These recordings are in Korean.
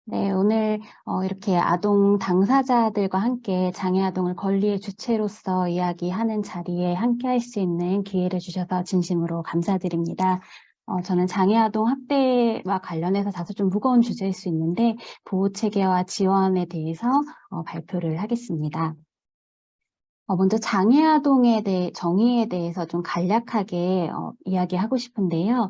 네, 오늘 이렇게 아동 당사자들과 함께 장애아동을 권리의 주체로서 이야기하는 자리에 함께할 수 있는 기회를 주셔서 진심으로 감사드립니다. 저는 장애아동 학대와 관련해서 다소 좀 무거운 주제일 수 있는데 보호체계와 지원에 대해서 발표를 하겠습니다. 먼저 장애아동에 대해 정의에 대해서 좀 간략하게 이야기하고 싶은데요.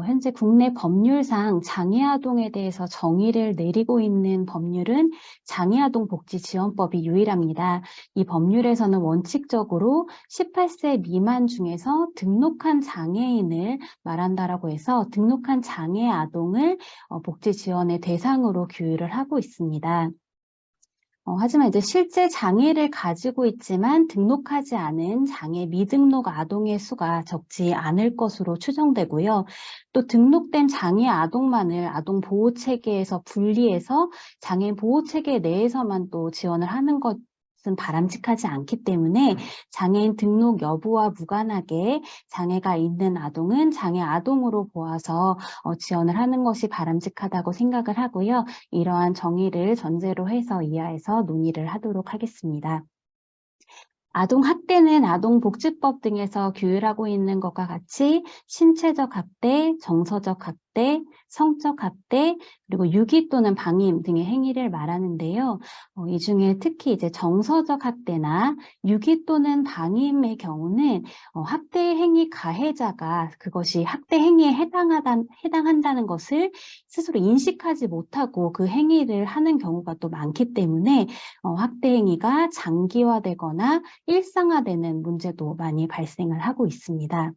현재 국내 법률상 장애아동에 대해서 정의를 내리고 있는 법률은 장애아동복지지원법이 유일합니다. 이 법률에서는 원칙적으로 18세 미만 중에서 등록한 장애인을 말한다라고 해서 등록한 장애아동을 복지지원의 대상으로 규율을 하고 있습니다. 하지만 이제 실제 장애를 가지고 있지만 등록하지 않은 장애 미등록 아동의 수가 적지 않을 것으로 추정되고요. 또 등록된 장애 아동만을 아동 보호 체계에서 분리해서 장애인 보호 체계 내에서만 또 지원을 하는 것은 바람직하지 않기 때문에 장애인 등록 여부와 무관하게 장애가 있는 아동은 장애 아동으로 보아서 지원을 하는 것이 바람직하다고 생각을 하고요. 이러한 정의를 전제로 해서 이하에서 논의를 하도록 하겠습니다. 아동학대는 아동복지법 등에서 규율하고 있는 것과 같이 신체적 학대, 정서적 학대, 성적 학대, 그리고 유기 또는 방임 등의 행위를 말하는데요. 이 중에 특히 이제 정서적 학대나 유기 또는 방임의 경우는 학대 행위 가해자가 그것이 학대 행위에 해당한다는 것을 스스로 인식하지 못하고 그 행위를 하는 경우가 또 많기 때문에 학대 행위가 장기화되거나 일상화되는 문제도 많이 발생을 하고 있습니다.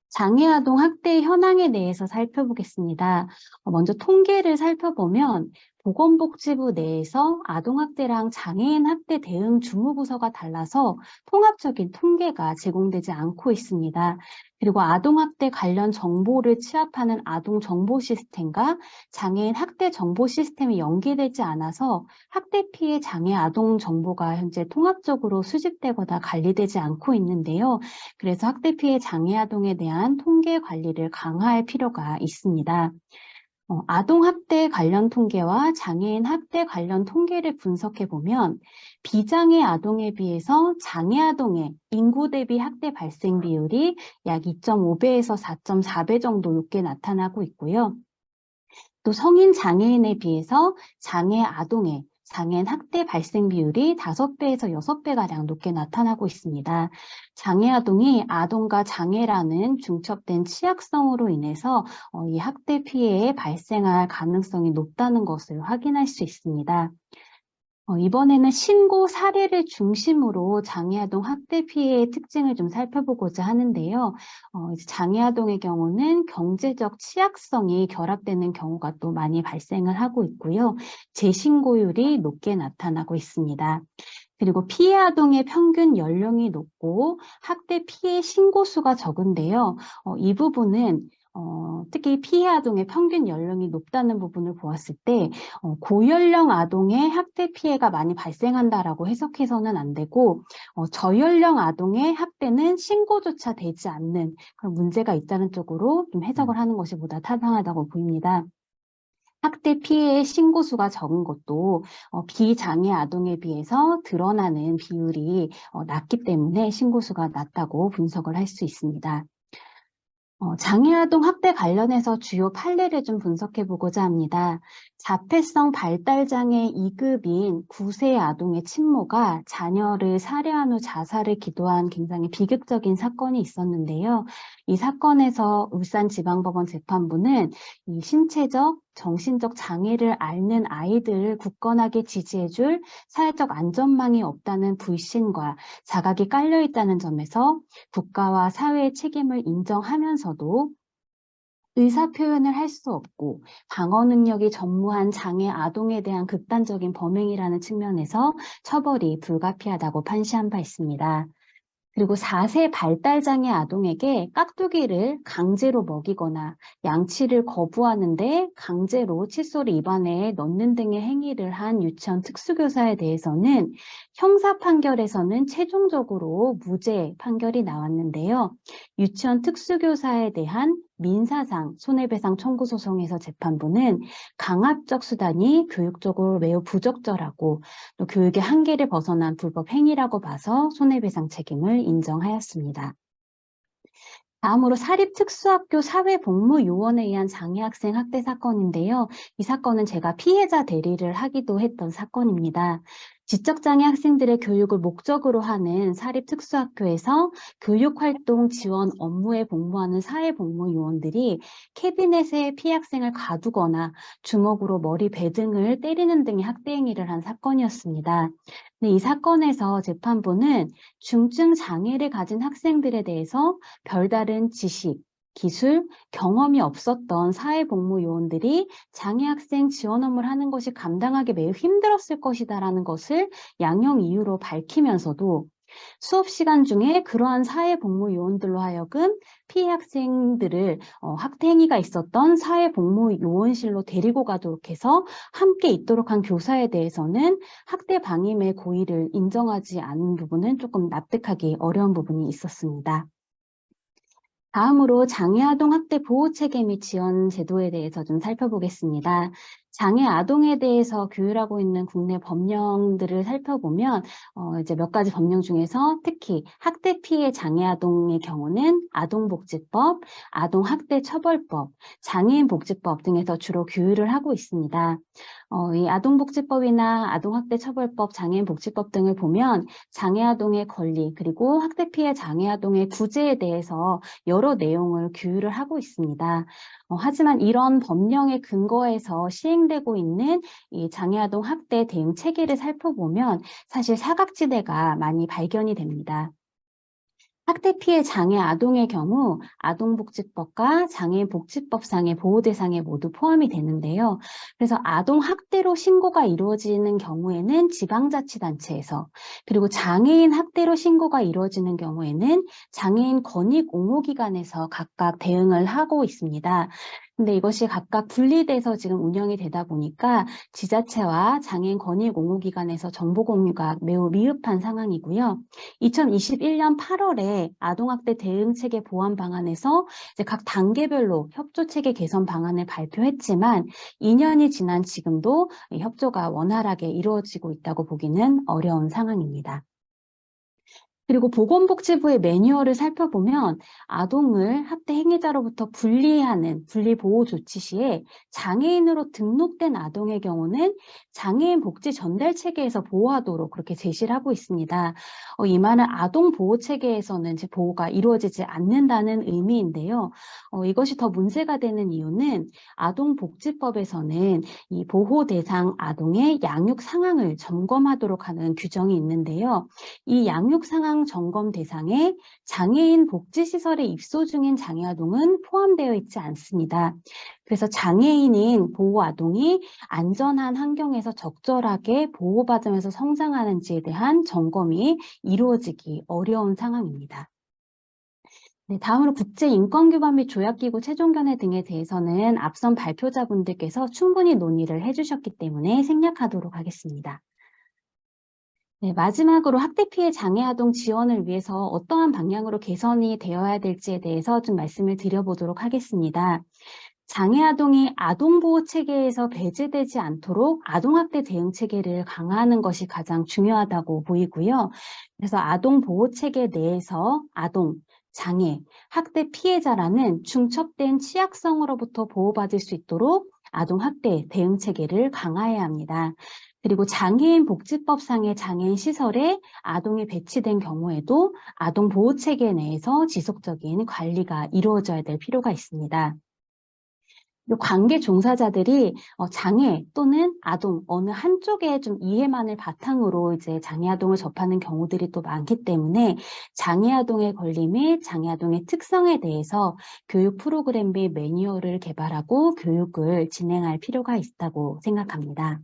장애아동 학대 현황에 대해서 살펴보겠습니다. 먼저 통계를 살펴보면 보건복지부 내에서 아동학대랑 장애인 학대 대응 주무부서가 달라서 통합적인 통계가 제공되지 않고 있습니다. 그리고 아동학대 관련 정보를 취합하는 아동정보 시스템과 장애인 학대 정보 시스템이 연계되지 않아서 학대 피해 장애 아동 정보가 현재 통합적으로 수집되거나 관리되지 않고 있는데요. 그래서 학대 피해 장애 아동에 대한 통계 관리를 강화할 필요가 있습니다. 아동학대 관련 통계와 장애인 학대 관련 통계를 분석해 보면 비장애 아동에 비해서 장애 아동의 인구 대비 학대 발생 비율이 약 2.5배에서 4.4배 정도 높게 나타나고 있고요. 또 성인 장애인에 비해서 장애 아동의 장애인 학대 발생 비율이 5배에서 6배가량 높게 나타나고 있습니다. 장애 아동이 아동과 장애라는 중첩된 취약성으로 인해서 이 학대 피해에 발생할 가능성이 높다는 것을 확인할 수 있습니다. 이번에는 신고 사례를 중심으로 장애아동 학대 피해의 특징을 좀 살펴보고자 하는데요. 이제 장애아동의 경우는 경제적 취약성이 결합되는 경우가 또 많이 발생을 하고 있고요. 재신고율이 높게 나타나고 있습니다. 그리고 피해 아동의 평균 연령이 높고 학대 피해 신고 수가 적은데요. 이 부분은 특히 피해 아동의 평균 연령이 높다는 부분을 보았을 때 고연령 아동의 학대 피해가 많이 발생한다라고 해석해서는 안 되고 저연령 아동의 학대는 신고조차 되지 않는 그런 문제가 있다는 쪽으로 좀 해석을 하는 것이 보다 타당하다고 보입니다. 학대 피해의 신고 수가 적은 것도 비장애 아동에 비해서 드러나는 비율이 낮기 때문에 신고 수가 낮다고 분석을 할 수 있습니다. 장애아동 학대 관련해서 주요 판례를 좀 분석해 보고자 합니다. 자폐성 발달장애 2급인 9세 아동의 친모가 자녀를 살해한 후 자살을 기도한 굉장히 비극적인 사건이 있었는데요. 이 사건에서 울산지방법원 재판부는 이 신체적, 정신적 장애를 앓는 아이들을 굳건하게 지지해줄 사회적 안전망이 없다는 불신과 자각이 깔려 있다는 점에서 국가와 사회의 책임을 인정하면서도 의사 표현을 할 수 없고 방어 능력이 전무한 장애 아동에 대한 극단적인 범행이라는 측면에서 처벌이 불가피하다고 판시한 바 있습니다. 그리고 4세 발달장애 아동에게 깍두기를 강제로 먹이거나 양치를 거부하는데 강제로 칫솔을 입안에 넣는 등의 행위를 한 유치원 특수교사에 대해서는 형사 판결에서는 최종적으로 무죄 판결이 나왔는데요. 유치원 특수교사에 대한 민사상 손해배상 청구 소송에서 재판부는 강압적 수단이 교육적으로 매우 부적절하고 또 교육의 한계를 벗어난 불법 행위라고 봐서 손해배상 책임을 인정하였습니다. 다음으로 사립특수학교 사회복무요원에 의한 장애학생 학대 사건인데요. 이 사건은 제가 피해자 대리를 하기도 했던 사건입니다. 지적장애 학생들의 교육을 목적으로 하는 사립특수학교에서 교육활동 지원 업무에 복무하는 사회복무요원들이 캐비넷에 피해 학생을 가두거나 주먹으로 머리, 배 등을 때리는 등의 학대 행위를 한 사건이었습니다. 네, 이 사건에서 재판부는 중증 장애를 가진 학생들에 대해서 별다른 지식, 기술, 경험이 없었던 사회복무요원들이 장애 학생 지원 업무를 하는 것이 감당하기 매우 힘들었을 것이다라는 것을 양형 이유로 밝히면서도 수업 시간 중에 그러한 사회복무요원들로 하여금 피해 학생들을 학대 행위가 있었던 사회복무요원실로 데리고 가도록 해서 함께 있도록 한 교사에 대해서는 학대 방임의 고의를 인정하지 않은 부분은 조금 납득하기 어려운 부분이 있었습니다. 다음으로 장애 아동 학대 보호 체계 및 지원 제도에 대해서 좀 살펴보겠습니다. 장애 아동에 대해서 규율하고 있는 국내 법령들을 살펴보면 이제 몇 가지 법령 중에서 특히 학대 피해 장애 아동의 경우는 아동복지법, 아동학대처벌법, 장애인복지법 등에서 주로 규율을 하고 있습니다. 이 아동복지법이나 아동학대처벌법, 장애인복지법 등을 보면 장애 아동의 권리 그리고 학대 피해 장애 아동의 구제에 대해서 여러 내용을 규율을 하고 있습니다. 하지만 이런 법령의 근거에서 시행되고 있는 이 장애아동 학대 대응 체계를 살펴보면 사실 사각지대가 많이 발견이 됩니다. 학대 피해 장애 아동의 경우 아동복지법과 장애인복지법상의 보호 대상에 모두 포함이 되는데요. 그래서 아동 학대로 신고가 이루어지는 경우에는 지방자치단체에서, 그리고 장애인 학대로 신고가 이루어지는 경우에는 장애인 권익 옹호기관에서 각각 대응을 하고 있습니다. 근데 이것이 각각 분리돼서 지금 운영이 되다 보니까 지자체와 장애인 권익 옹호기관에서 정보 공유가 매우 미흡한 상황이고요. 2021년 8월에 아동학대 대응체계 보완 방안에서 이제 각 단계별로 협조체계 개선 방안을 발표했지만 2년이 지난 지금도 협조가 원활하게 이루어지고 있다고 보기는 어려운 상황입니다. 그리고 보건복지부의 매뉴얼을 살펴보면 아동을 학대 행위자로부터 분리하는 분리보호 조치 시에 장애인으로 등록된 아동의 경우는 장애인 복지 전달 체계에서 보호하도록 그렇게 제시를 하고 있습니다. 이 말은 아동 보호 체계에서는 이제 보호가 이루어지지 않는다는 의미인데요. 이것이 더 문제가 되는 이유는 아동복지법에서는 이 보호 대상 아동의 양육 상황을 점검하도록 하는 규정이 있는데요. 이 양육 상황 점검 대상에 장애인 복지시설에 입소 중인 장애아동은 포함되어 있지 않습니다. 그래서 장애인인 보호아동이 안전한 환경에서 적절하게 보호받으면서 성장하는지에 대한 점검이 이루어지기 어려운 상황입니다. 네, 다음으로 국제인권규범 및 조약기구 최종견해 등에 대해서는 앞선 발표자분들께서 충분히 논의를 해주셨기 때문에 생략하도록 하겠습니다. 네, 마지막으로 학대 피해 장애 아동 지원을 위해서 어떠한 방향으로 개선이 되어야 될지에 대해서 좀 말씀을 드려보도록 하겠습니다. 장애 아동이 아동보호 체계에서 배제되지 않도록 아동학대 대응 체계를 강화하는 것이 가장 중요하다고 보이고요. 그래서 아동보호 체계 내에서 아동, 장애, 학대 피해자라는 중첩된 취약성으로부터 보호받을 수 있도록 아동학대 대응 체계를 강화해야 합니다. 그리고 장애인 복지법상의 장애인 시설에 아동이 배치된 경우에도 아동 보호 체계 내에서 지속적인 관리가 이루어져야 될 필요가 있습니다. 관계 종사자들이 장애 또는 아동 어느 한쪽에 좀 이해만을 바탕으로 이제 장애 아동을 접하는 경우들이 또 많기 때문에 장애 아동의 권리 및 장애 아동의 특성에 대해서 교육 프로그램 및 매뉴얼을 개발하고 교육을 진행할 필요가 있다고 생각합니다.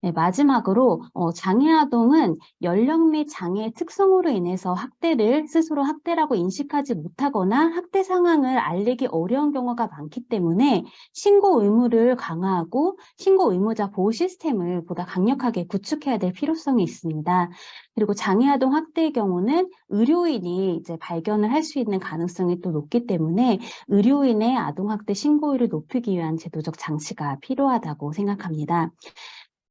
네, 마지막으로 장애아동은 연령 및 장애의 특성으로 인해서 학대를 스스로 학대라고 인식하지 못하거나 학대 상황을 알리기 어려운 경우가 많기 때문에 신고 의무를 강화하고 신고 의무자 보호 시스템을 보다 강력하게 구축해야 될 필요성이 있습니다. 그리고 장애아동 학대의 경우는 의료인이 이제 발견을 할 수 있는 가능성이 또 높기 때문에 의료인의 아동학대 신고율을 높이기 위한 제도적 장치가 필요하다고 생각합니다.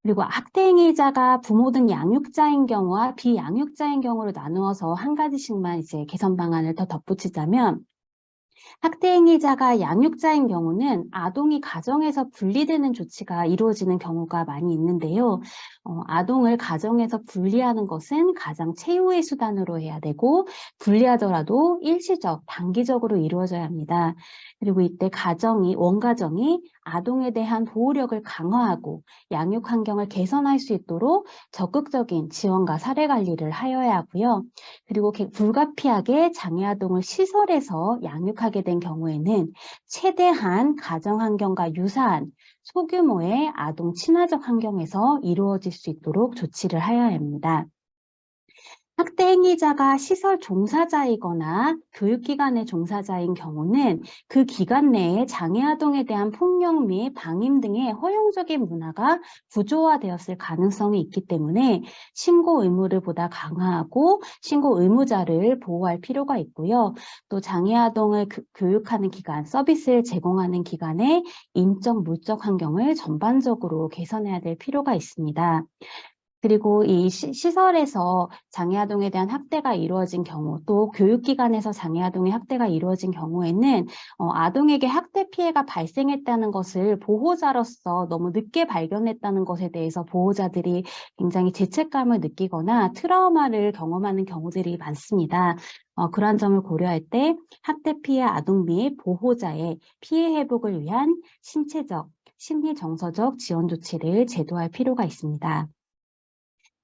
그리고 학대 행위자가 부모 등 양육자인 경우와 비양육자인 경우로 나누어서 한 가지씩만 이제 개선 방안을 더 덧붙이자면, 학대 행위자가 양육자인 경우는 아동이 가정에서 분리되는 조치가 이루어지는 경우가 많이 있는데요. 아동을 가정에서 분리하는 것은 가장 최후의 수단으로 해야 되고, 분리하더라도 일시적, 단기적으로 이루어져야 합니다. 그리고 이때 원가정이 아동에 대한 보호력을 강화하고 양육 환경을 개선할 수 있도록 적극적인 지원과 사례 관리를 하여야 하고요. 그리고 불가피하게 장애아동을 시설에서 양육하게 된 경우에는 최대한 가정 환경과 유사한 소규모의 아동 친화적 환경에서 이루어질 수 있도록 조치를 하여야 합니다. 학대 행위자가 시설 종사자이거나 교육기관의 종사자인 경우는 그 기간 내에 장애아동에 대한 폭력 및 방임 등의 허용적인 문화가 구조화되었을 가능성이 있기 때문에 신고 의무를 보다 강화하고 신고 의무자를 보호할 필요가 있고요. 또 장애아동을 교육하는 기관, 서비스를 제공하는 기관의 인적, 물적 환경을 전반적으로 개선해야 될 필요가 있습니다. 그리고 이 시설에서 장애아동에 대한 학대가 이루어진 경우, 또 교육기관에서 장애아동의 학대가 이루어진 경우에는 아동에게 학대 피해가 발생했다는 것을 보호자로서 너무 늦게 발견했다는 것에 대해서 보호자들이 굉장히 죄책감을 느끼거나 트라우마를 경험하는 경우들이 많습니다. 그러한 점을 고려할 때 학대 피해 아동 및 보호자의 피해 회복을 위한 신체적, 심리 정서적 지원 조치를 제도할 필요가 있습니다.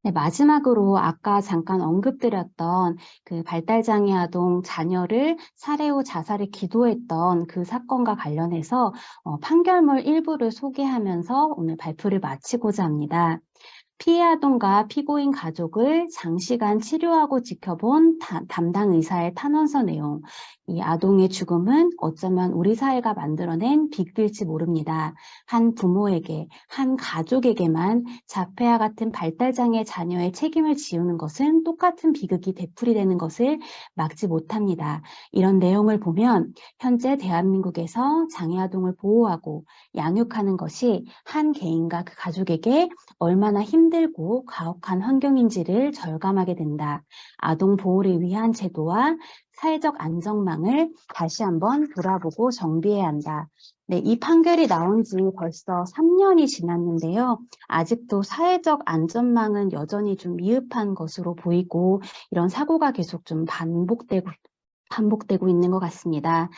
네, 마지막으로 아까 잠깐 언급드렸던 그 발달장애 아동 자녀를 살해 후 자살을 기도했던 그 사건과 관련해서 판결문 일부를 소개하면서 오늘 발표를 마치고자 합니다. 피해 아동과 피고인 가족을 장시간 치료하고 지켜본 담당 의사의 탄원서 내용. 이 아동의 죽음은 어쩌면 우리 사회가 만들어낸 비극일지 모릅니다. 한 부모에게, 한 가족에게만 자폐와 같은 발달장애 자녀의 책임을 지우는 것은 똑같은 비극이 되풀이되는 것을 막지 못합니다. 이런 내용을 보면 현재 대한민국에서 장애아동을 보호하고 양육하는 것이 한 개인과 그 가족에게 얼마나 힘들고 가혹한 환경인지를 절감하게 된다. 아동 보호를 위한 제도와 사회적 안전망을 다시 한번 돌아보고 정비해야 한다. 네, 이 판결이 나온 지 벌써 3년이 지났는데요. 아직도 사회적 안전망은 여전히 좀 미흡한 것으로 보이고 이런 사고가 계속 좀 반복되고 있는 것 같습니다.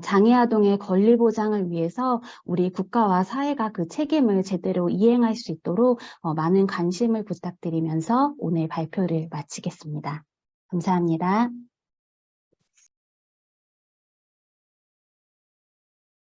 장애아동의 권리 보장을 위해서 우리 국가와 사회가 그 책임을 제대로 이행할 수 있도록 많은 관심을 부탁드리면서 오늘 발표를 마치겠습니다. 감사합니다.